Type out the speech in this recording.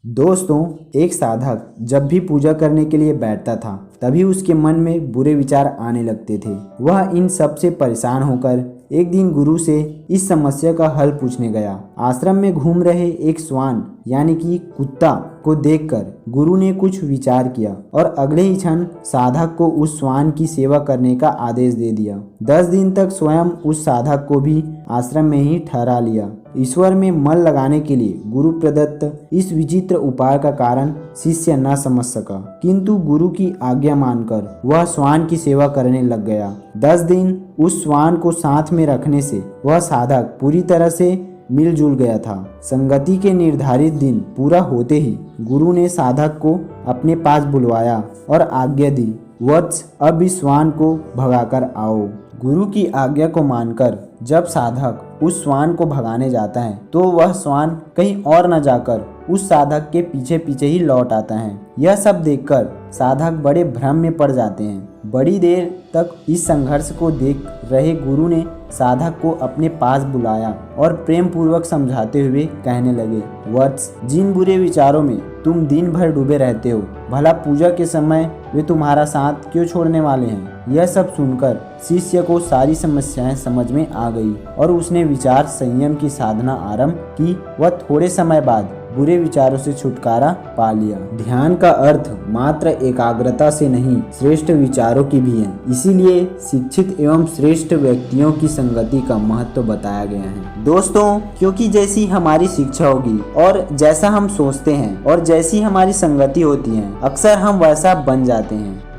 दोस्तों, एक साधक जब भी पूजा करने के लिए बैठता था तभी उसके मन में बुरे विचार आने लगते थे। वह इन सब से परेशान होकर एक दिन गुरु से इस समस्या का हल पूछने गया। आश्रम में घूम रहे एक श्वान यानी कि कुत्ता को देखकर गुरु ने कुछ विचार किया और अगले ही क्षण साधक को उस श्वान की सेवा करने का आदेश दे दिया। 10 दिन तक स्वयं उस साधक को भी आश्रम में ही ठहरा लिया। ईश्वर में मन लगाने के लिए गुरु प्रदत्त इस विचित्र उपाय का कारण शिष्य न समझ सका, किंतु गुरु की आज्ञा मानकर वह श्वान की सेवा करने लग गया। 10 दिन उस श्वान को साथ में रखने से वह साधक पूरी तरह से मिलजुल गया था। संगति के निर्धारित दिन पूरा होते ही गुरु ने साधक को अपने पास बुलवाया और आज्ञा दी, वत्स, अब इस श्वान को भगाकर आओ। गुरु की आज्ञा को मानकर जब साधक उस श्वान को भगाने जाता है तो वह श्वान कहीं और न जाकर उस साधक के पीछे पीछे ही लौट आता है। यह सब देखकर साधक बड़े भ्रम में पड़ जाते हैं। बड़ी देर तक इस संघर्ष को देख रहे गुरु ने साधक को अपने पास बुलाया और प्रेम पूर्वक समझाते हुए कहने लगे, वत्स, जिन बुरे विचारों में तुम दिन भर डूबे रहते हो, भला पूजा के समय वे तुम्हारा साथ क्यों छोड़ने वाले हैं। यह सब सुनकर शिष्य को सारी समस्याएं समझ में आ गई और उसने विचार संयम की साधना आरंभ की। वह थोड़े समय बाद बुरे विचारों से छुटकारा पा लिया। ध्यान का अर्थ मात्र एकाग्रता से नहीं, श्रेष्ठ विचारों की भी है। इसीलिए शिक्षित एवं श्रेष्ठ व्यक्तियों की संगति का महत्व बताया गया है। दोस्तों, क्योंकि जैसी हमारी शिक्षा होगी और जैसा हम सोचते हैं और जैसी हमारी संगति होती है, अक्सर हम वैसा बन जाते हैं।